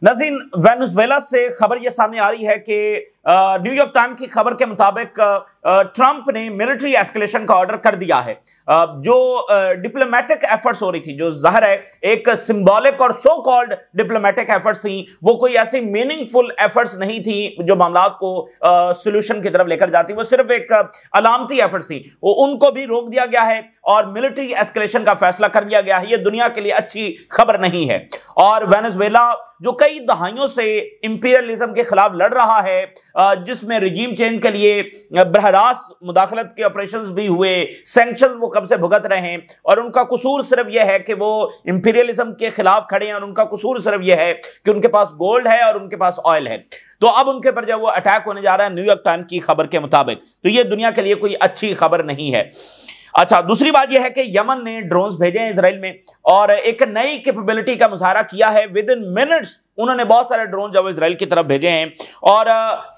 नाज़रीन, वेनेजुएला से खबर यह सामने आ रही है कि न्यूयॉर्क टाइम की खबर के मुताबिक ट्रंप ने मिलिट्री एस्केलेशन का ऑर्डर कर दिया है। जो डिप्लोमेटिक एफर्ट्स हो रही थी, जो जाहिर है एक सिंबॉलिक और सो कॉल्ड डिप्लोमेटिक एफर्ट्स थी, वो कोई ऐसी मीनिंगफुल एफर्ट्स नहीं थी जो मामलात को सोल्यूशन की तरफ लेकर जाती, वो सिर्फ एक अलामती एफर्ट्स थी। उनको भी रोक दिया गया है और मिलिट्री एस्केलेशन का फैसला कर लिया गया है। यह दुनिया के लिए अच्छी खबर नहीं है। और वेनेजुएला जो कई दहाइयों से इंपीरियलिज्म के खिलाफ लड़ रहा है, जिसमें रिजीम चेंज के लिए बरहरास्त मुदाखलत के ऑपरेशंस भी हुए, सैंक्शंस वो कब से भुगत रहे हैं, और उनका कसूर सिर्फ यह है कि वो इंपीरियलिज्म के खिलाफ खड़े हैं, और उनका कसूर सिर्फ यह है कि उनके पास गोल्ड है और उनके पास ऑयल है। तो अब उनके पर जब वो अटैक होने जा रहा है न्यूयॉर्क टाइम की खबर के मुताबिक, तो ये दुनिया के लिए कोई अच्छी खबर नहीं है। अच्छा, दूसरी बात यह है कि यमन ने ड्रोन्स भेजे हैं इजराइल में और एक नई कैपेबिलिटी का मुजाहरा किया है। विद इन मिनट्स उन्होंने बहुत सारे ड्रोन जब इजराइल की तरफ भेजे हैं और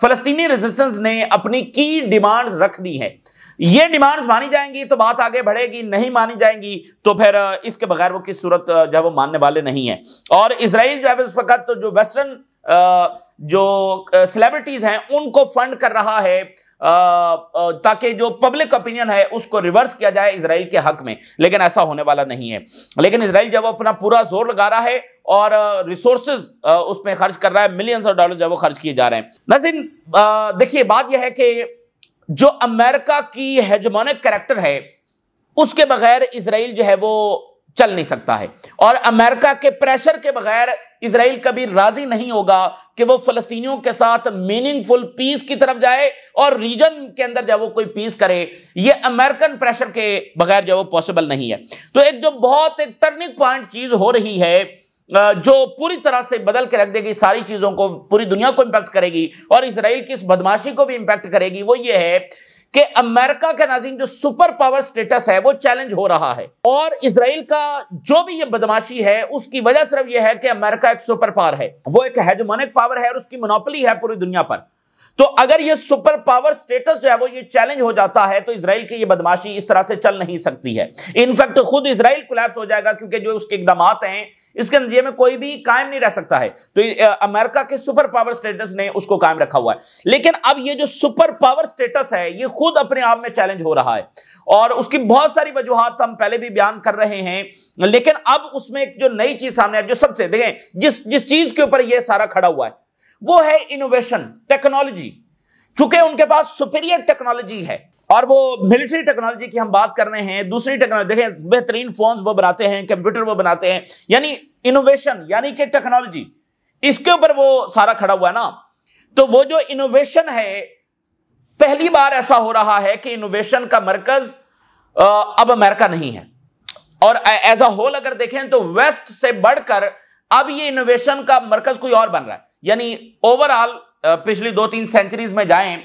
फलस्तीनी रेजिस्टेंस ने अपनी की डिमांड्स रख दी हैं। ये डिमांड्स मानी जाएंगी तो बात आगे बढ़ेगी, नहीं मानी जाएंगी तो फिर इसके बगैर वो किस सूरत जो वो मानने वाले नहीं है। और इजराइल जो है इस वक्त जो वेस्टर्न जो सेलिब्रिटीज हैं उनको फंड कर रहा है ताकि जो पब्लिक ओपिनियन है उसको रिवर्स किया जाए इजराइल के हक में, लेकिन ऐसा होने वाला नहीं है। लेकिन इजराइल जब अपना पूरा जोर लगा रहा है और रिसोर्सेज उसमें खर्च कर रहा है, मिलियंस ऑफ डॉलर जब वो खर्च किए जा रहे हैं। नाज़रीन, देखिए बात यह है कि जो अमेरिका की हेजेमोनिक कैरेक्टर है उसके बगैर इजराइल जो है वो चल नहीं सकता है, और अमेरिका के प्रेशर के बगैर इजराइल कभी राजी नहीं होगा कि वो फलस्तीनियों के साथ मीनिंगफुल पीस की तरफ जाए और रीजन के अंदर जब वो कोई पीस करे। ये अमेरिकन प्रेशर के बगैर जो वो पॉसिबल नहीं है। तो एक जो बहुत एक टर्निंग पॉइंट चीज हो रही है जो पूरी तरह से बदल के रख देगी सारी चीजों को, पूरी दुनिया को इंपैक्ट करेगी और इजराइल की इस बदमाशी को भी इंपैक्ट करेगी, वो ये है कि अमेरिका का नाज़रीन जो सुपर पावर स्टेटस है वो चैलेंज हो रहा है। और इजराइल का जो भी ये बदमाशी है उसकी वजह सिर्फ ये है कि अमेरिका एक सुपर पावर है, वो एक हेजेमोनिक पावर है और उसकी मोनोपोली है पूरी दुनिया पर। तो अगर ये सुपर पावर स्टेटस जो है वो ये चैलेंज हो जाता है तो इजराइल की ये बदमाशी इस तरह से चल नहीं सकती है। इनफैक्ट खुद इजराइल कोलैप्स हो जाएगा, क्योंकि जो उसके इकदामात हैं इसके नतीजे में कोई भी कायम नहीं रह सकता है। तो अमेरिका के सुपर पावर स्टेटस ने उसको कायम रखा हुआ है। लेकिन अब ये जो सुपर पावर स्टेटस है ये खुद अपने आप में चैलेंज हो रहा है और उसकी बहुत सारी वजूहात हम पहले भी बयान कर रहे हैं। लेकिन अब उसमें एक जो नई चीज सामने है, जो सबसे देखें जिस चीज के ऊपर ये सारा खड़ा हुआ है वो है इनोवेशन, टेक्नोलॉजी। चूंकि उनके पास सुपीरियर टेक्नोलॉजी है और वो मिलिट्री टेक्नोलॉजी की हम बात कर रहे हैं, दूसरी टेक्नोलॉजी देखें, बेहतरीन फोन्स वो बनाते हैं, कंप्यूटर वो बनाते हैं, यानी इनोवेशन यानी कि टेक्नोलॉजी, इसके ऊपर वो सारा खड़ा हुआ है ना। तो वो जो इनोवेशन है, पहली बार ऐसा हो रहा है कि इनोवेशन का मरकज अब अमेरिका नहीं है। और एज अ होल अगर देखें तो वेस्ट से बढ़कर अब ये इनोवेशन का मरकज कोई और बन रहा है। यानी ओवरऑल पिछली 2-3 सेंचुरीज में जाएं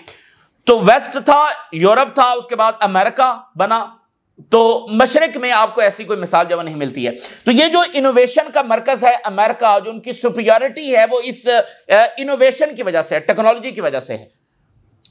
तो वेस्ट था, यूरोप था, उसके बाद अमेरिका बना। तो मशरिक में आपको ऐसी कोई मिसाल जब नहीं मिलती है। तो ये जो इनोवेशन का मरकज है अमेरिका, जो उनकी सुपीरियरिटी है वो इस इनोवेशन की वजह से, टेक्नोलॉजी की वजह से है,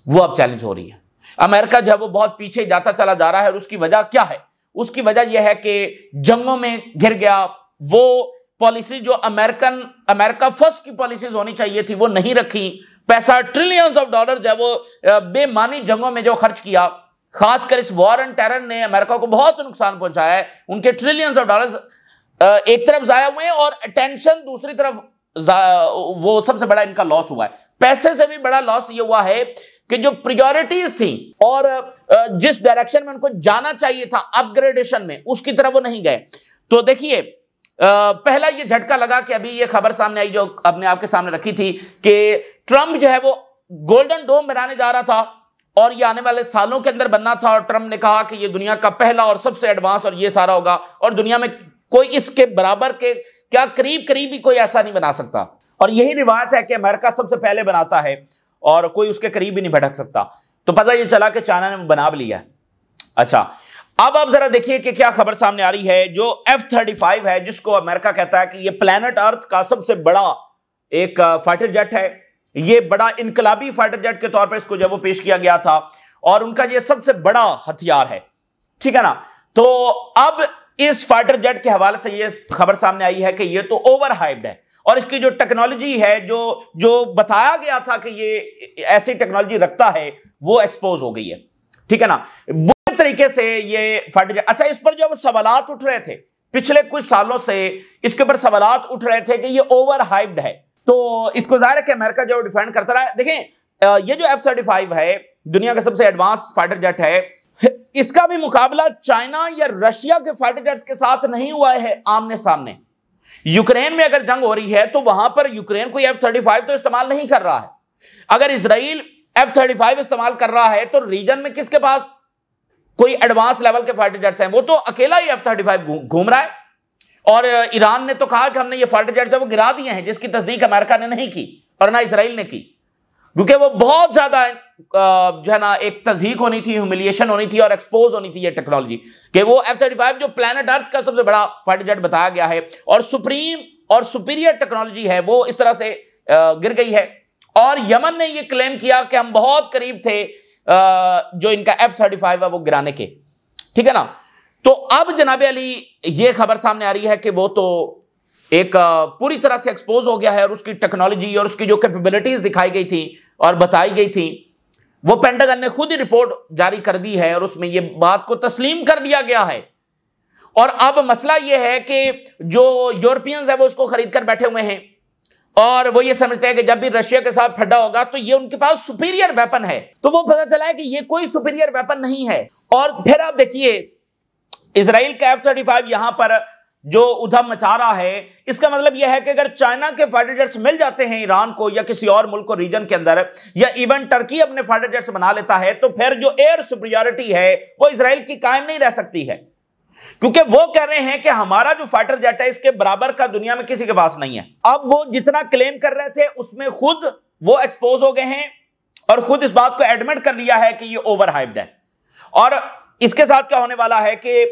वो अब चैलेंज हो रही है। अमेरिका जो है वो बहुत पीछे जाता चला जा रहा है और उसकी वजह क्या है? उसकी वजह यह है कि जंगों में घिर गया। वो पॉलिसी जो अमेरिका फर्स्ट की पॉलिसीज होनी चाहिए थी वो नहीं रखी। पैसा ट्रिलियंस ऑफ डॉलर जो है वो बेमानी जंगों में जो खर्च किया, खासकर इस वॉर एंड टेरर ने अमेरिका को बहुत नुकसान पहुंचाया है। उनके ट्रिलियंस ऑफ डॉलर्स एक तरफ जाया हुए हैं और अटेंशन दूसरी तरफ, वो सबसे बड़ा इनका लॉस हुआ है। पैसे से भी बड़ा लॉस ये हुआ है कि जो प्रायोरिटीज थी और जिस डायरेक्शन में उनको जाना चाहिए था अपग्रेडेशन में, उसकी तरफ वो नहीं गए। तो देखिए पहला ये झटका लगा कि अभी ये खबर सामने आई जो अपने आपके सामने रखी थी कि ट्रंप जो है वो गोल्डन डोम बनाने जा रहा था और ये आने वाले सालों के अंदर बनना था। और ट्रंप ने कहा कि ये दुनिया का पहला और सबसे एडवांस और ये सारा होगा और दुनिया में कोई इसके बराबर के क्या करीब भी कोई ऐसा नहीं बना सकता। और यही रिवायत है कि अमेरिका सबसे पहले बनाता है और कोई उसके करीब भी नहीं भटक सकता। तो पता ये चला कि चाइना ने बना भी लिया। अच्छा, अब आप जरा देखिए कि क्या खबर सामने आ रही है। जो F-35 है, जिसको अमेरिका कहता है कि ये प्लेनेट अर्थ का सबसे बड़ा एक फाइटर जेट है, ये बड़ा इनकलाबी फाइटर जेट के तौर पर इसको जब वो पेश किया गया था और उनका ये सबसे बड़ा हथियार है, ठीक है ना। तो अब इस फाइटर जेट के हवाले से ये खबर सामने आई है कि ये तो ओवर हाइप्ड है और इसकी जो टेक्नोलॉजी है, जो जो बताया गया था कि ये ऐसी टेक्नोलॉजी रखता है, वो एक्सपोज हो गई है। ठीक है ना, बुरे तरीके से ये फाइटर जेट। अच्छा, इस पर जो सवालात उठ रहे थे पिछले कुछ सालों से, इसके ऊपर सवालात उठ रहे थे कि ये ओवर हाइप्ड है, तो इसको जाहिर है कि अमेरिका जो डिफेंड करता रहा है। देखें, ये जो F-35 है, दुनिया का सबसे एडवांस फाइटर जेट है, इसका भी मुकाबला चाइना या रशिया के फाइटर जेट्स के साथ नहीं हुआ है आमने सामने। यूक्रेन में अगर जंग हो रही है तो वहां पर यूक्रेन कोई F-35 तो इस्तेमाल नहीं कर रहा है। अगर इजराइल F-35 इस्तेमाल कर रहा है तो रीजन में किसके पास कोई एडवांस लेवल के फाइटर जेट्स हैं? वो तो अकेला ही F-35 घूम रहा है। और ईरान ने तो कहा कि हमने ये फाइटर जेट्स है वो गिरा दिए हैं, जिसकी तस्दीक अमेरिका ने नहीं की और ना इजराइल ने की, क्योंकि वो बहुत ज्यादा जो है ना एक तज़हीक होनी थी, ह्यूमिलिएशन होनी थी और एक्सपोज होनी थी ये टेक्नोलॉजी, कि वो F-35 जो प्लैनेट अर्थ का सबसे बड़ा फाइटर जेट बताया गया है और सुप्रीम और सुपीरियर टेक्नोलॉजी है, वो इस तरह से गिर गई है। और यमन ने ये क्लेम किया कि हम बहुत करीब थे जो इनका F-35 है वो गिराने के। ठीक है ना, तो अब जनाब अली ये खबर सामने आ रही है कि वो तो एक पूरी तरह से एक्सपोज हो गया है और उसकी टेक्नोलॉजी और उसकी जो कैपेबिलिटीज दिखाई गई थी और बताई गई थी, वो पेंटागन ने खुद ही रिपोर्ट जारी कर दी है और उसमें ये बात को तस्लीम कर दिया गया है। और अब मसला ये है कि जो यूरोपियंस है वो उसको खरीद कर बैठे हुए हैं और वो ये समझते हैं कि जब भी रशिया के साथ फड्डा होगा तो ये उनके पास सुपीरियर वेपन है। तो वो पता चला है कि ये कोई सुपीरियर वेपन नहीं है। और फिर आप देखिए, इजराइल का F-35 यहां पर जो उधम मचा रहा है, इसका मतलब यह है कि अगर चाइना के फाइटर जेट्स मिल जाते हैं ईरान को या किसी और मुल्क को रीजन के अंदर, या इवन टर्की अपने फाइटर जेट्स बना लेता है, तो फिर जो एयर सुपीरियरिटी है वो इजराइल की कायम नहीं रह सकती है, क्योंकि वो कह रहे हैं कि हमारा जो फाइटर जेट है इसके बराबर का दुनिया में किसी के पास नहीं है। अब वो जितना क्लेम कर रहे थे उसमें खुद वो एक्सपोज हो गए हैं और खुद इस बात को एडमिट कर लिया है कि ये ओवर हाइप्ड है। और इसके साथ क्या होने वाला है कि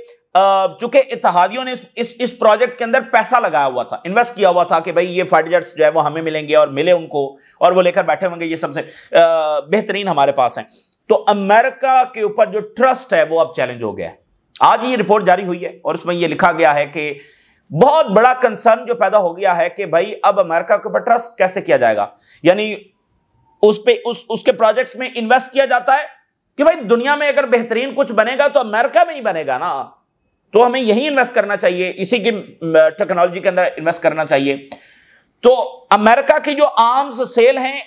चूंकि इत्तेहादियों ने इस प्रोजेक्ट के अंदर पैसा लगाया हुआ था, इन्वेस्ट किया हुआ था कि भाई ये फाइटर जेट्स जो है वो हमें मिलेंगे और मिले उनको, और वो लेकर बैठे होंगे, ये सबसे बेहतरीन हमारे पास हैं। तो अमेरिका के ऊपर जो ट्रस्ट है वो अब चैलेंज हो गया है। आज ये रिपोर्ट जारी हुई है और उसमें ये लिखा गया है कि बहुत बड़ा कंसर्न जो पैदा हो गया है कि भाई अब अमेरिका के ऊपर ट्रस्ट कैसे किया जाएगा। यानी उसके प्रोजेक्ट्स में इन्वेस्ट किया जाता है कि भाई दुनिया में अगर बेहतरीन कुछ बनेगा तो अमेरिका में ही बनेगा ना, तो हमें यही इन्वेस्ट करना चाहिए, इसी की टेक्नोलॉजी के अंदर इन्वेस्ट करना चाहिए। तो अमेरिका की जो आर्म्स सेल हैं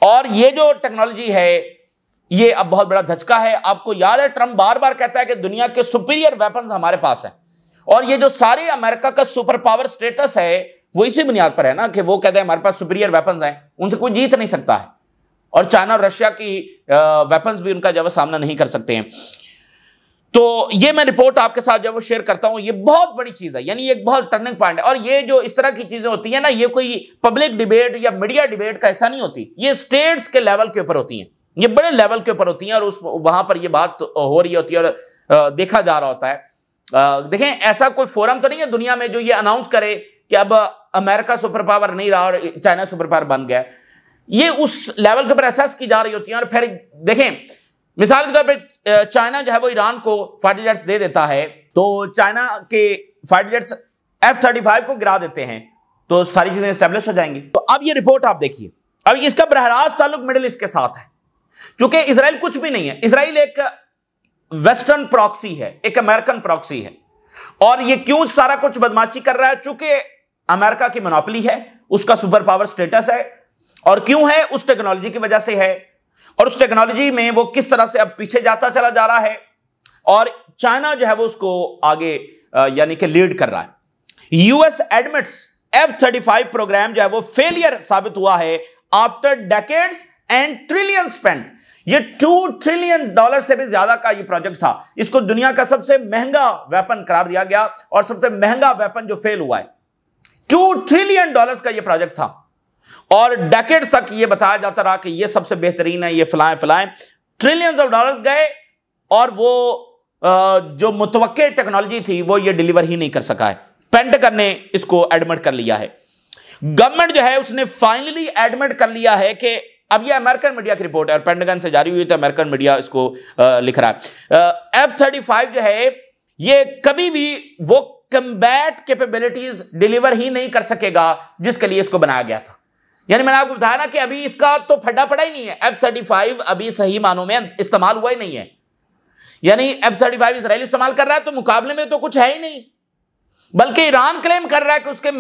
और ये जो टेक्नोलॉजी है, ये अब बहुत बड़ा धचका है। आपको याद है ट्रंप बार बार कहता है कि दुनिया के सुपीरियर वेपन्स हमारे पास हैं, और ये जो सारे अमेरिका का सुपर पावर स्टेटस है वो इसी बुनियाद पर है ना कि वो कहते हैं हमारे पास सुपीरियर वेपन्स हैं, उनसे कोई जीत नहीं सकता है, और चाइना और रशिया की वेपन्स भी उनका जब सामना नहीं कर सकते हैं। तो ये मैं रिपोर्ट आपके साथ जब वो शेयर करता हूं, ये बहुत बड़ी चीज है, यानी एक बहुत टर्निंग पॉइंट है। और ये जो इस तरह की चीजें होती है ना, ये कोई पब्लिक डिबेट या मीडिया डिबेट का ऐसा नहीं होती, ये स्टेट्स के लेवल के ऊपर होती हैं, ये बड़े लेवल के ऊपर होती हैं, और उस वहां पर ये बात हो रही होती है और देखा जा रहा होता है। देखें, ऐसा कोई फोरम तो नहीं है दुनिया में जो ये अनाउंस करे कि अब अमेरिका सुपर पावर नहीं रहा और चाइना सुपर पावर बन गया। ये उस लेवल के ऊपर एसेस की जा रही होती है। और फिर देखें, मिसाल के तौर पे चाइना जो है वो ईरान को फाइटर जेट्स दे देता है, तो चाइना के फाइटर जेट्स F-35 को गिरा देते हैं, तो सारी चीजें एस्टेब्लिश हो जाएंगी। तो अब ये रिपोर्ट आप देखिए, अब इसका बरहरास्त ताल्लुक मिडिल ईस्ट के साथ है, क्योंकि इजराइल कुछ भी नहीं है। इजराइल एक वेस्टर्न प्रॉक्सी है, एक अमेरिकन प्रॉक्सी है, और ये क्यों सारा कुछ बदमाशी कर रहा है? चूंकि अमेरिका की मोनोपोली है, उसका सुपर पावर स्टेटस है, और क्यों है? उस टेक्नोलॉजी की वजह से है, और उस टेक्नोलॉजी में वो किस तरह से अब पीछे जाता चला जा रहा है, और चाइना जो है वो उसको आगे यानी कि लीड कर रहा है। यूएस एडमिट्स F-35 प्रोग्राम जो है वो फेलियर साबित हुआ है after decades and trillion spend. ये $2 ट्रिलियन से भी ज्यादा का ये प्रोजेक्ट था। इसको दुनिया का सबसे महंगा वेपन करार दिया गया, और सबसे महंगा वेपन जो फेल हुआ है, $2 ट्रिलियन का ये प्रोजेक्ट था, और डेकेड्स तक ये बताया जाता रहा कि ये सबसे बेहतरीन है, ये फलाएं ट्रिलियंस ऑफ डॉलर्स गए, और वो जो मुतवक्के टेक्नोलॉजी थी वो ये डिलीवर ही नहीं कर सका है। पेंटागन ने इसको एडमिट कर लिया है, गवर्नमेंट जो है उसने फाइनली एडमिट कर लिया है कि अब ये अमेरिकन मीडिया की रिपोर्ट है और पेंटागन से जारी हुई, तो अमेरिकन मीडिया इसको लिख रहा है। F-35 जो है ये कभी भी वो कम्बैट कैपेबिलिटीज डिलीवर ही नहीं कर सकेगा जिसके लिए इसको बनाया गया था। यानी मैंने आपको बताया ना कि अभी इसका तो फड्डा पड़ा ही नहीं है। F-35 अभी सही मानों में इस्तेमाल हुआ ही नहीं है। यानी F-35 इजराइल इस्तेमाल कर रहा है तो मुकाबले में तो कुछ है ही नहीं, बल्कि ईरान क्लेम कर रहा है कि उसके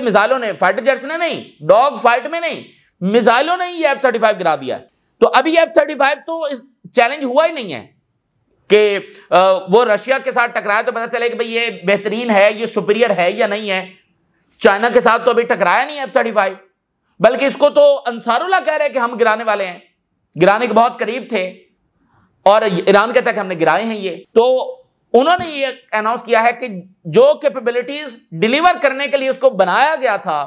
मिसाइलों ने फाइटर जेट्स ने नहीं, डॉग फाइट में नहीं, मिसाइलों ने ये F-35 गिरा दिया है। तो अभी F-35 तो चैलेंज हुआ ही नहीं है कि वो रशिया के साथ टकराया तो पता चले कि भाई ये बेहतरीन है, ये सुपीरियर है या नहीं है। चाइना के साथ तो अभी टकराया नहीं F-35, बल्कि इसको तो अंसारुल्लाह कह रहे हैं कि हम गिराने वाले हैं, गिराने के बहुत करीब थे और ईरान कहता है कि हमने गिराए हैं। ये तो उन्होंने ये अनाउंस किया है कि जो कैपेबिलिटीज डिलीवर करने के लिए उसको बनाया गया था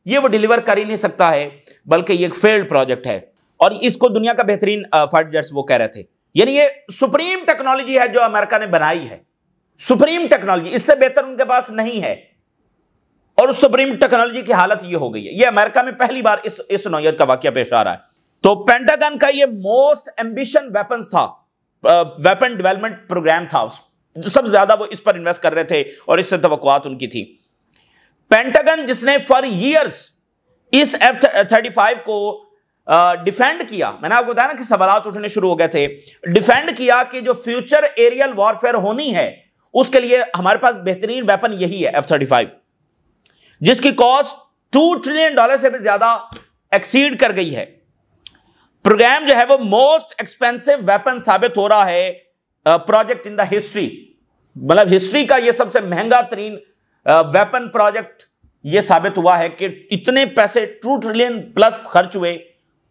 ये वो डिलीवर कर ही नहीं सकता है, बल्कि ये एक फेल्ड प्रोजेक्ट है और इसको दुनिया का बेहतरीन फाइटर जेट्स वो कह रहे थे। यानी ये सुप्रीम टेक्नोलॉजी है जो अमेरिका ने बनाई है, सुप्रीम टेक्नोलॉजी, इससे बेहतर उनके पास नहीं है। और उस सुप्रीम टेक्नोलॉजी की हालत ये हो गई है। ये अमेरिका में पहली बार इस नौयत का वाकया पेश आ रहा है। तो पेंटागन का ये मोस्ट एम्बिशन वेपन्स था, वेपन डेवलपमेंट प्रोग्राम था, सबसे ज्यादा वो इस पर इन्वेस्ट कर रहे थे और इससे तवक्कुआत उनकी थी। पेंटागन जिसने फॉर ईयर्स इस F-35 को डिफेंड किया, मैंने आपको बताया ना कि सवालात उठने शुरू हो गए थे, डिफेंड किया कि जो फ्यूचर एरियल वॉरफेयर होनी है उसके लिए हमारे पास बेहतरीन वेपन यही है F-35, जिसकी कॉस्ट $2 ट्रिलियन से भी ज्यादा एक्सीड कर गई है। प्रोग्राम जो है वो मोस्ट एक्सपेंसिव वेपन साबित हो रहा है प्रोजेक्ट इन द हिस्ट्री, मतलब हिस्ट्री का ये सबसे महंगा तरीन वेपन प्रोजेक्ट ये साबित हुआ है कि इतने पैसे $2 ट्रिलियन प्लस खर्च हुए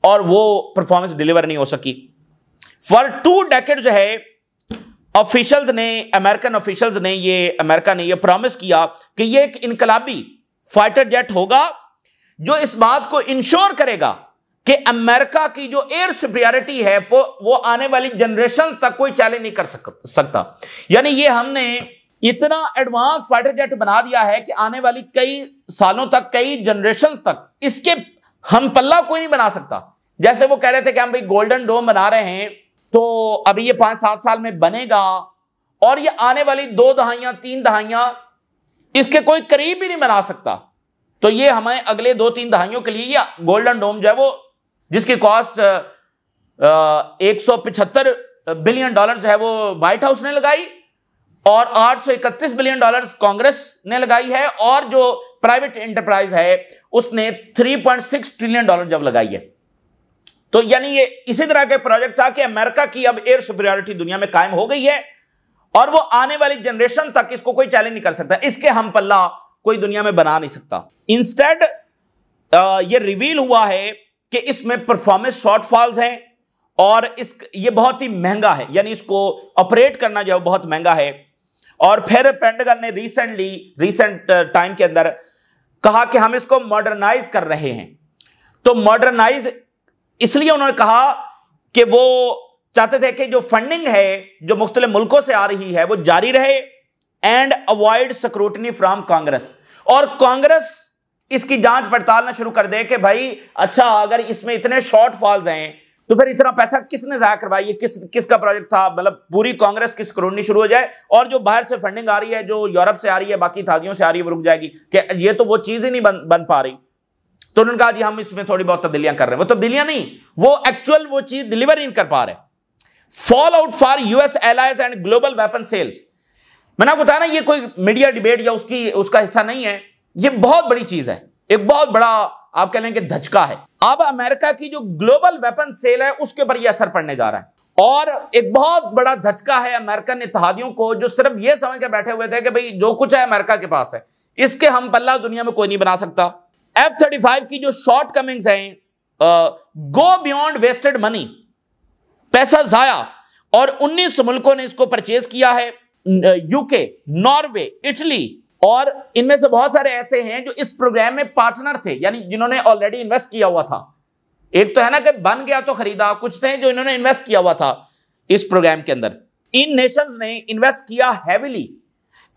और वो परफॉर्मेंस डिलीवर नहीं हो सकी। फॉर 2 डेकेड जो है ऑफिशियल्स ने, अमेरिकन ऑफिशियल्स ने, अमेरिका ने ये प्रॉमिस किया कि ये एक इनकलाबी फाइटर जेट होगा जो इस बात को इंश्योर करेगा कि अमेरिका की जो एयर सुपीरियरिटी है वो आने वाली जनरेशन तक कोई चैलेंज नहीं कर सकता। यानी ये हमने इतना एडवांस फाइटर जेट बना दिया है कि आने वाली कई सालों तक, कई जनरेशन तक इसके हम पल्ला कोई नहीं बना सकता। जैसे वो कह रहे थे कि हम भाई गोल्डन डोम बना रहे हैं तो अभी ये 5-7 साल में बनेगा और ये आने वाली 2 दहाइयां 3 दहाइयां इसके कोई करीब भी नहीं बना सकता। तो ये हमें अगले 2-3 दहाइयों के लिए ये गोल्डन डोम जो है वो, जिसकी कॉस्ट $175 बिलियन जो है वो व्हाइट हाउस ने लगाई और $831 बिलियन कांग्रेस ने लगाई है और जो प्राइवेट एंटरप्राइज है उसने $3.6 ट्रिलियन जब लगाई है। तो यानी ये इसी तरह के प्रोजेक्ट था कि अमेरिका की अब एयर सुपीरियरिटी दुनिया में कायम हो गई है और वो आने वाली जनरेशन तक इसको कोई चैलेंज नहीं कर सकता, इसके हम पल्ला कोई दुनिया में बना नहीं सकता। इंस्टेड ये रिवील हुआ है कि इसमें परफॉर्मेंस शॉर्टफॉल्स हैं और ये बहुत ही महंगा है, यानी इसको ऑपरेट करना जो है बहुत महंगा है। और फिर पेंटागन ने रिसेंट टाइम के अंदर कहा कि हम इसको मॉडर्नाइज कर रहे हैं। तो मॉडर्नाइज इसलिए उन्होंने कहा कि वो चाहते थे कि जो फंडिंग है जो मुख्तलिफ मुल्कों से आ रही है वो जारी रहे and avoid scrutiny from Congress, और कांग्रेस इसकी जांच पड़ताल ना शुरू कर दे कि भाई अच्छा अगर इसमें इतने शॉर्टफॉल्स हैं तो फिर इतना पैसा किसने जाया करवाया, किसका प्रोजेक्ट था, मतलब पूरी कांग्रेस की स्क्रूटनी शुरू हो जाए और जो बाहर से फंडिंग आ रही है, जो यूरोप से आ रही है, बाकी थादियों से आ रही है, वो रुक जाएगी कि ये तो वो चीज ही नहीं बन पा रही। तो उन्होंने कहा जी हम इसमें थोड़ी बहुत तब्दीलियां कर रहे हैं। वो तब्दीलियां नहीं, वो एक्चुअल वो चीज डिलीवर नहीं कर पा रहे। Fall out for US allies and global weapon sales, मैंने आपको बताया ना ये कोई मीडिया डिबेट या उसका हिस्सा नहीं है, ये बहुत बड़ी चीज है, एक बहुत बड़ा आप कह लेंगे धचका है। अब अमेरिका की जो ग्लोबल वेपन सेल है उसके ऊपर यह असर पड़ने जा रहा है और एक बहुत बड़ा धचका है अमेरिकन इत्तेहादियों को जो सिर्फ यह समझ के बैठे हुए थे कि भाई जो कुछ है अमेरिका के पास है, इसके हम पल्ला दुनिया में कोई नहीं बना सकता। F-35 की जो शॉर्ट कमिंग्स हैं, गो बियॉन्ड वेस्टेड मनी, पैसा जाया, और 19 मुल्कों ने इसको परचेज किया है, यूके, नॉर्वे, इटली, और इनमें से बहुत सारे ऐसे हैं जो इस प्रोग्राम में पार्टनर थे, यानी जिन्होंने ऑलरेडी इन्वेस्ट किया हुआ था। एक तो है ना कि बन गया तो खरीदा, कुछ थे जो इन्होंने इन्वेस्ट किया हुआ था इस प्रोग्राम के अंदर। इन नेशंस ने इन्वेस्ट किया हैवीली,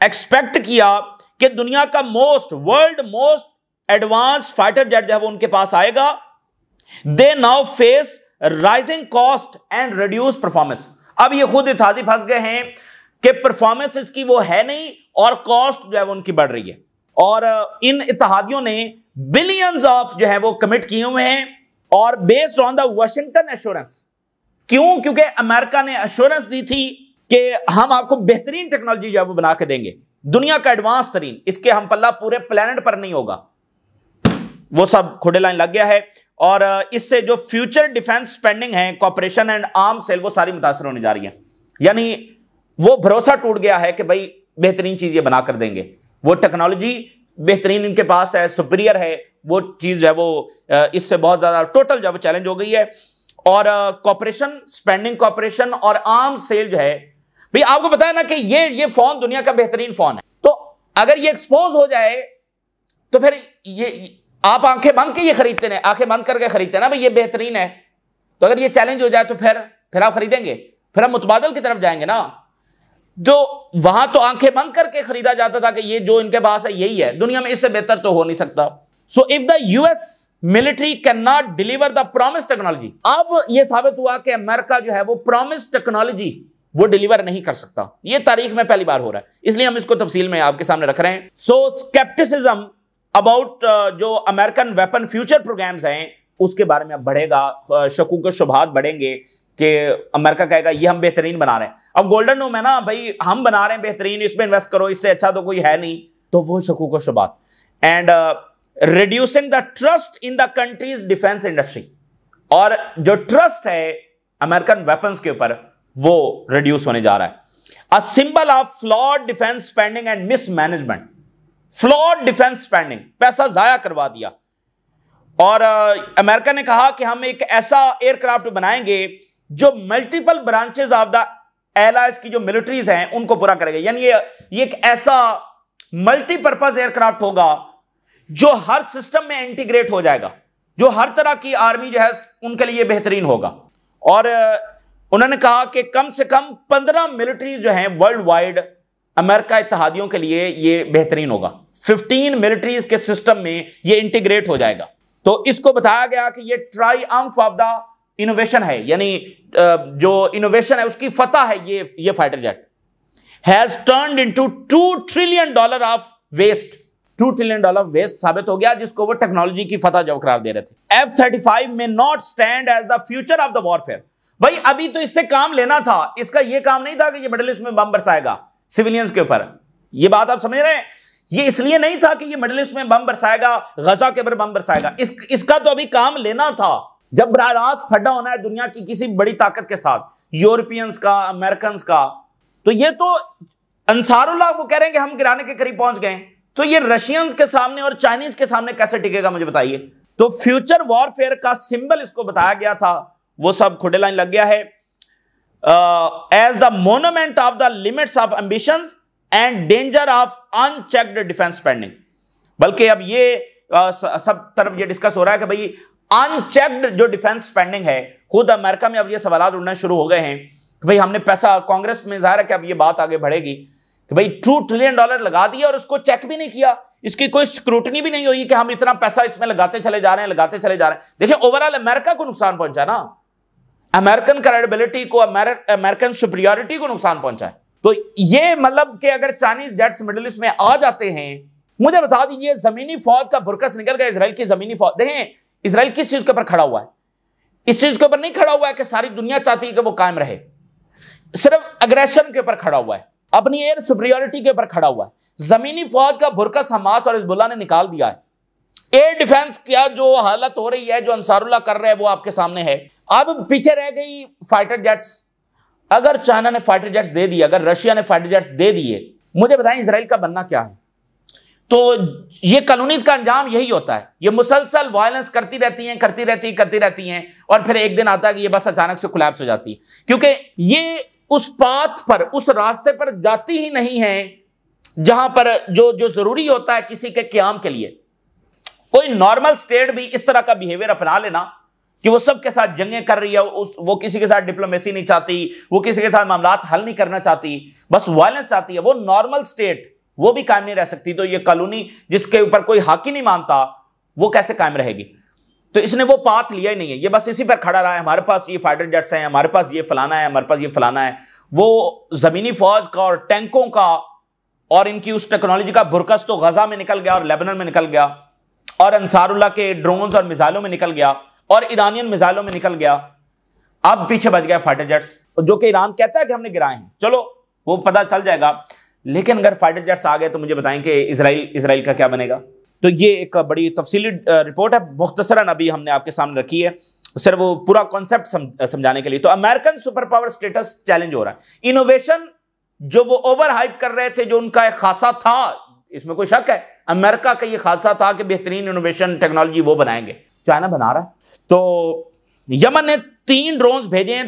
एक्सपेक्ट किया कि दुनिया का world most advance fighter jet जो है वो उनके पास आएगा। They now face rising cost and reduce performance. अब ये खुद इत्तेहादी फंस गए हैं कि परफॉर्मेंस इसकी वो है नहीं और कॉस्ट जो है वो उनकी बढ़ रही है। और इन इत्तेहादियों ने बिलियंस ऑफ जो है वो कमिट किए हुए हैं और based on the Washington assurance. क्यों? क्योंकि अमेरिका ने एश्योरेंस दी थी कि हम आपको बेहतरीन टेक्नोलॉजी जो है वो बना के देंगे, दुनिया का एडवांस तरीन, इसके हम पल्ला पूरे प्लेनेट पर नहीं होगा। वो सब खुडे लाइन लग गया है और इससे जो फ्यूचर डिफेंस स्पेंडिंग है, कॉपरेशन एंड आर्म सेल, वो सारी मुतासर होने जा रही है। यानी वो भरोसा टूट गया है कि भाई बेहतरीन चीज ये बना कर देंगे, वो टेक्नोलॉजी बेहतरीन इनके पास है, सुपीरियर है, वो चीज है वो इससे बहुत ज्यादा टोटल जो है चैलेंज हो गई है। और कॉपरेशन, स्पेंडिंग कॉपरेशन और आर्म सेल जो है, भाई आपको पता है ना कि ये फोन दुनिया का बेहतरीन फोन है, तो अगर ये एक्सपोज हो जाए तो फिर ये आप आंखें बंद के ये खरीदते हैं, आंखें बंद करके खरीदते हैं ना भाई ये बेहतरीन है, तो अगर ये चैलेंज हो जाए तो फिर आप खरीदेंगे, फिर आप मुतबादल की तरफ जाएंगे ना। जो वहां तो आंखें बंद करके खरीदा जाता था कि ये जो इनके पास है यही है, दुनिया में इससे बेहतर तो हो नहीं सकता। So if the US military can not deliver the promise technology, अब यह साबित हुआ कि अमेरिका जो है वो प्रॉमिस टेक्नोलॉजी वो डिलीवर नहीं कर सकता। ये तारीख में पहली बार हो रहा है, इसलिए हम इसको तफसील में आपके सामने रख रहे हैं। सो स्केप्टिसिज्म अबाउट जो अमेरिकन वेपन फ्यूचर प्रोग्राम्स हैं उसके बारे में अब बढ़ेगा, शकूक व शुबहात बढ़ेंगे कि अमेरिका कहेगा ये हम बेहतरीन बना रहे हैं। अब गोल्डन डोम है ना भाई, हम बना रहे हैं बेहतरीन, इसमें इन्वेस्ट करो, इससे अच्छा तो कोई है नहीं, तो वो शकूक व शुबहात। And reducing the trust in the countries defence industry, और जो ट्रस्ट है अमेरिकन वेपन्स के ऊपर वो रिड्यूस होने जा रहा है। A symbol of flawed defence spending and mismanagement. Flawed defence spending, पैसा जाया करवा दिया। और अमेरिका ने कहा कि हम एक ऐसा एयरक्राफ्ट बनाएंगे जो multiple branches of the allies की जो मिलिट्रीज हैं उनको पूरा करेगा। यानी ये एक ऐसा मल्टीपर्पज एयरक्राफ्ट होगा जो हर सिस्टम में इंटीग्रेट हो जाएगा, जो हर तरह की आर्मी जो है उनके लिए बेहतरीन होगा। और उन्होंने कहा कि कम से कम 15 मिलिट्री जो हैं वर्ल्ड वाइड अमेरिका इत्तेहादियों के लिए ये बेहतरीन होगा। 15 मिलिट्रीज के सिस्टम में ये इंटीग्रेट हो जाएगा। तो इसको बताया गया कि ये ट्रायम्फ ऑफ द इनोवेशन है, यानी जो इनोवेशन है उसकी फतह है। ये fighter jet has turned into $2 trillion of waste. $2 trillion waste साबित हो गया, जिसको वो टेक्नोलॉजी की फतह जो करार दे रहे थे। F-35 में not stand as the future of the warfare. भाई अभी तो इससे काम लेना था, इसका ये काम नहीं था कि ये मिडिल ईस्ट में बम बरसाएगा सिविलियंस के ऊपर। ये बात आप समझ रहे हैं? ये इसलिए नहीं था कि ये मिडिल ईस्ट में बम बरसाएगा, गजा के ऊपर बम बरसाएगा। इसका तो अभी काम लेना था। जब बराह रास्त फड्डा होना है दुनिया की किसी बड़ी ताकत के साथ, यूरोपियंस का, अमेरिकन का, तो ये तो अंसारुल्लाह वो कह रहे हैं कि हम गिराने के करीब पहुंच गए, तो ये रशियंस के सामने और चाइनीज के सामने कैसे टिकेगा मुझे बताइए। तो फ्यूचर वॉरफेयर का सिंबल इसको बताया गया था, वो सब खुडे लाइन लग गया है। As the monument of the limits of ambitions and danger of unchecked defence spending. बल्कि अब ये सब तरफ ये डिस्कस हो रहा है कि भाई अनचेक्ड जो डिफेंस स्पेंडिंग है, खुद अमेरिका में अब ये सवाल उठना शुरू हो गए हैं कि भाई हमने पैसा, कांग्रेस में जाहिर है कि अब ये बात आगे बढ़ेगी कि भाई $2 ट्रिलियन लगा दिया और उसको चेक भी नहीं किया, इसकी कोई स्क्रूटनी भी नहीं हुई कि हम इतना पैसा इसमें लगाते चले जा रहे हैं, लगाते चले जा रहे हैं। देखिए ओवरऑल अमेरिका को नुकसान पहुंचा ना, अमेरिकन क्रेडिबिलिटी को, अमेरिकन सुपीरियरिटी को नुकसान पहुंचा है। तो ये मतलब कि अगर चाइनीज जेट्स मिडिल ईस्ट में आ जाते हैं, मुझे बता दीजिए जमीनी फौज का बुरकस निकल गया। इजराइल की जमीनी फौज देखें, इजराइल किस चीज के ऊपर खड़ा हुआ है? इस चीज के ऊपर नहीं खड़ा हुआ है कि सारी दुनिया चाहती है कि वो कायम रहे, सिर्फ अग्रेशन के ऊपर खड़ा हुआ है, अपनी एयर सुपीरियरिटी के ऊपर खड़ा हुआ है। जमीनी फौज का बुरकस हमास और हिजबुल्लाह ने निकाल दिया है। एयर डिफेंस क्या जो हालत हो रही है, जो अंसारुल्लाह कर रहे हैं, वो आपके सामने है। अब पीछे रह गई फाइटर जेट्स। अगर चाइना ने फाइटर जेट्स दे दिए, अगर रशिया ने फाइटर जेट्स दे दिए, मुझे बताएं इजराइल का बनना क्या है? तो ये कॉलोनीज का अंजाम यही होता है, ये मुसलसल वायलेंस करती रहती हैं और फिर एक दिन आता है कि ये बस अचानक से कोलैप्स हो जाती है, क्योंकि ये उस पाथ पर, उस रास्ते पर जाती ही नहीं है जहां पर जो जरूरी होता है किसी के क़याम के लिए। कोई नॉर्मल स्टेट भी इस तरह का बिहेवियर अपना लेना कि वो सबके साथ जंगें कर रही है, वो किसी के साथ डिप्लोमेसी नहीं चाहती, वो किसी के साथ मामलात हल नहीं करना चाहती, बस वायलेंस चाहती है, वो नॉर्मल स्टेट वो भी कायम नहीं रह सकती। तो ये कॉलोनी जिसके ऊपर कोई हक ही नहीं मानता, वो कैसे कायम रहेगी? तो इसने वो पाथ लिया ही नहीं है, ये बस इसी पर खड़ा रहा है, हमारे पास ये फाइटर जेट्स हैं, हमारे पास ये फलाना है, हमारे पास ये फलाना है। वो जमीनी फौज का और टैंकों का और इनकी उस टेक्नोलॉजी का बुरकस तो गजा में निकल गया और लेबनान में निकल गया और अंसारुल्लाह के ड्रोन्स और मिसाइलों में निकल गया और ईरानियन मिसाइलों में निकल गया। अब पीछे बच गया फाइटर जेट्स, जो कि ईरान कहता है कि हमने गिराए हैं, चलो वो पता चल जाएगा। लेकिन अगर फाइटर जेट्स आ गए तो मुझे बताएं कि इजराइल का क्या बनेगा। तो ये एक बड़ी तफसीली रिपोर्ट है, मुख्तसरन अभी हमने आपके सामने रखी है, सिर्फ वो पूरा कॉन्सेप्ट समझाने के लिए। तो American super power status challenge हो रहा है। इनोवेशन जो वो ओवर हाइप कर रहे थे, जो उनका एक खासा था, इसमें कोई शक है, अमेरिका का ये खासा था कि बेहतरीन इनोवेशन टेक्नोलॉजी वो बनाएंगे, चाइना बना रहा है। तो यमन ने 3 ड्रोन्स भेजे हैं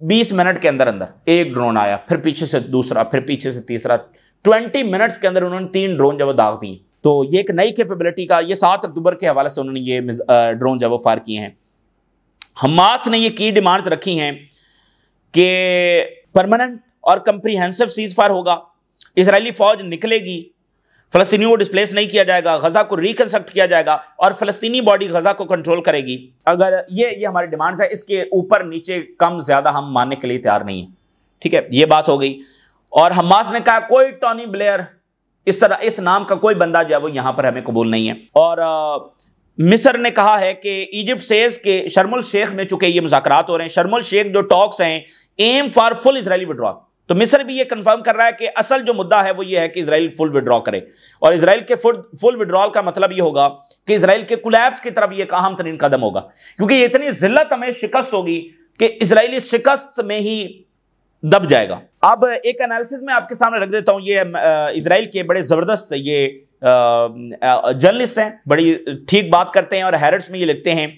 20 मिनट के अंदर अंदर, एक ड्रोन आया, फिर पीछे से दूसरा, फिर पीछे से तीसरा, 20 मिनट्स के अंदर उन्होंने 3 ड्रोन जब दाग दिए। तो ये एक नई कैपेबिलिटी का, ये 7 अक्टूबर के हवाले से उन्होंने ये ड्रोन जब फायर किए हैं। हमास ने ये की डिमांड्स रखी हैं कि परमानेंट और कंप्रीहेंसिव सीज फायर होगा, इजरायली फौज निकलेगी, फलस्तीनियों को डिस्प्लेस नहीं किया जाएगा, गजा को रिकंस्ट्रक्ट किया जाएगा और फलस्तीनी बॉडी गजा को कंट्रोल करेगी। अगर ये हमारी डिमांड्स है, इसके ऊपर नीचे कम ज्यादा हम मानने के लिए तैयार नहीं है। ठीक है, ये बात हो गई। और हमास ने कहा कोई टोनी ब्लेयर इस तरह इस नाम का कोई बंदा जो है वो यहां पर हमें कबूल नहीं है। और मिस्र ने कहा है कि इजिप्ट सेज के शर्मुल शेख में चुके ये मुज़ाकरात हो रहे हैं, शर्मुल शेख जो टॉक्स हैं, aim for full Israeli withdrawal. तो मिस्र भी ये कंफर्म कर रहा है कि असल जो मुद्दा है वो ये है कि इजराइल फुल विड्रॉ करे, और इजराइल के फुल विड्रॉल का मतलब ये होगा कि इजराइल के कोलैप्स की तरफ ये अहम तरीन कदम होगा, क्योंकि ये इतनी जिल्लत हमें शिकस्त होगी कि इजराइली शिकस्त में ही दब जाएगा। अब एक एनालिसिस में आपके सामने रख देता हूं, ये इजराइल के बड़े जबरदस्त ये जर्नलिस्ट हैं, बड़ी ठीक बात करते हैं और हैरट्स में ये लिखते हैं।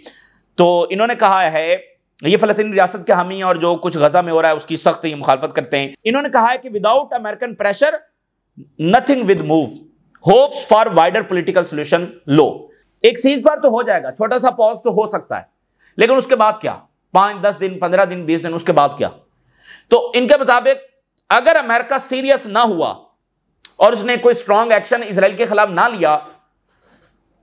तो इन्होंने कहा है, ये फलस्तीनी रियासत के हामी और जो कुछ गजा में हो रहा है उसकी सख्त मुखालफत करते हैं। इन्होंने कहा है कि without American pressure nothing with move, hopes for wider political solution लो। एक सीज फायर तो हो जाएगा, छोटा सा पॉज तो हो सकता है, लेकिन उसके बाद क्या? 5, 10 दिन, 15 दिन, 20 दिन, उसके बाद क्या? तो इनके मुताबिक अगर अमेरिका सीरियस ना हुआ और उसने कोई स्ट्रॉन्ग एक्शन इजराइल के खिलाफ ना लिया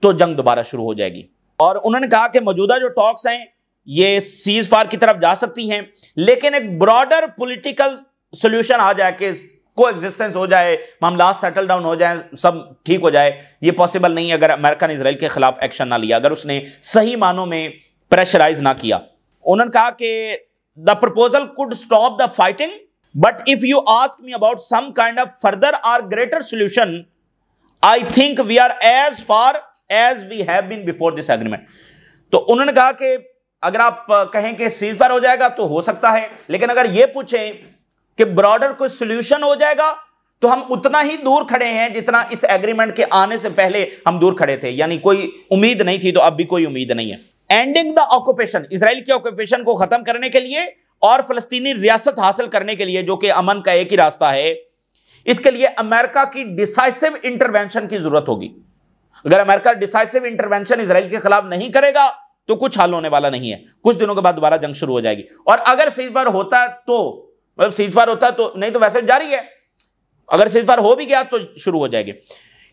तो जंग दोबारा शुरू हो जाएगी। और उन्होंने कहा कि मौजूदा जो टॉक्स हैं ये सीज फायर की तरफ जा सकती हैं, लेकिन एक ब्रॉडर पॉलिटिकल सॉल्यूशन आ जाए कि को एग्जिस्टेंस हो जाए, मामला सेटल डाउन हो जाए, सब ठीक हो जाए, ये पॉसिबल नहीं है अगर अमेरिका ने इजराइल के खिलाफ एक्शन ना लिया, अगर उसने सही मानों में प्रेशराइज ना किया। उन्होंने कहा कि the proposal could stop the fighting, but if you ask me about some kind of further or greater solution, I think we are as far as we have been before this agreement. तो उन्होंने कहा कि अगर आप कहें कि cease fire हो जाएगा तो हो सकता है, लेकिन अगर यह पूछें कि ब्रॉडर कोई सॉल्यूशन हो जाएगा तो हम उतना ही दूर खड़े हैं जितना इस एग्रीमेंट के आने से पहले हम दूर खड़े थे, यानी कोई उम्मीद नहीं थी तो अब भी कोई उम्मीद नहीं है। एंडिंग द ऑक्यूपेशन, इजराइल के ऑक्यूपेशन को खत्म करने के लिए और फलस्तीनी रियासत हासिल करने के लिए, जो कि अमन का एक ही रास्ता है, इसके लिए अमेरिका की डिसाइसिव इंटरवेंशन की जरूरत होगी। अगर अमेरिका डिसाइसिव इंटरवेंशन इजराइल के खिलाफ नहीं करेगा तो कुछ हल होने वाला नहीं है, कुछ दिनों के बाद दोबारा जंग शुरू हो जाएगी। और अगर सीज फायर होता है तो, मतलब सीज फायर होता है तो, नहीं तो वैसे जारी है, अगर सीज फायर हो भी गया तो शुरू हो जाएगी।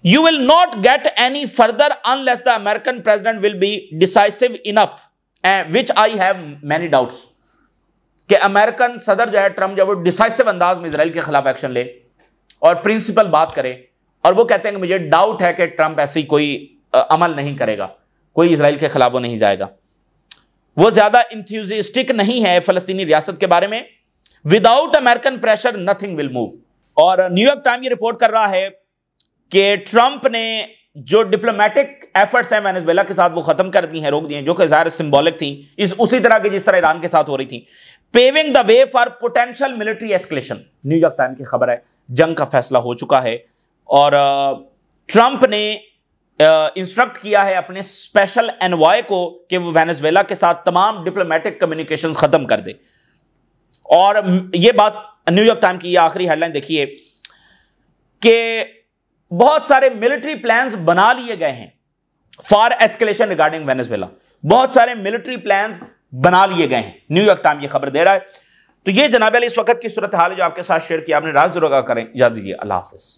You will not get any further unless the American president will be decisive enough, which I have many doubts, कि अमेरिकन सदर जो है ट्रंप, जो वो डिसाइसिव अंदाज में इजराइल के खिलाफ एक्शन ले और प्रिंसिपल बात करे। और वो कहते हैं कि मुझे डाउट है कि ट्रंप ऐसी कोई अमल नहीं करेगा, कोई इजराइल के खिलाफ वो नहीं जाएगा, वो ज्यादा इंथ्यूजिस्टिक नहीं है फलस्तीनी रियासत के बारे में। Without American pressure nothing will move. और न्यूयॉर्क टाइम ये रिपोर्ट कर रहा है कि ट्रंप ने जो डिप्लोमेटिक एफर्ट्स हैं वेनेजुएला के साथ वो खत्म कर दी हैं, रोक दी हैं, जो कि ज़ाहिर सिंबॉलिक थी, उसी तरह की जिस तरह ईरान के साथ हो रही थी। Paving the way for potential military escalation, New York time की खबर है, जंग का फैसला हो चुका है। और ट्रंप ने इंस्ट्रक्ट किया है अपने स्पेशल एनवॉय को कि वो वेनेजुएला के साथ तमाम डिप्लोमेटिक कम्युनिकेशंस खत्म कर दे। और ये बात न्यूयॉर्क टाइम की, ये आखिरी हेडलाइन देखिए कि बहुत सारे मिलिट्री प्लान्स बना लिए गए हैं फॉर एस्केलेशन रिगार्डिंग वेनेजुएला, बहुत सारे मिलिट्री प्लान्स बना लिए गए हैं, न्यूयॉर्क टाइम ये खबर दे रहा है। तो ये जनाब अली इस वक्त की सूरत हाल है जो आपके साथ शेयर किया, आपने राज जरूर करें। इजाजत दीजिए, अल्लाह हाफिज।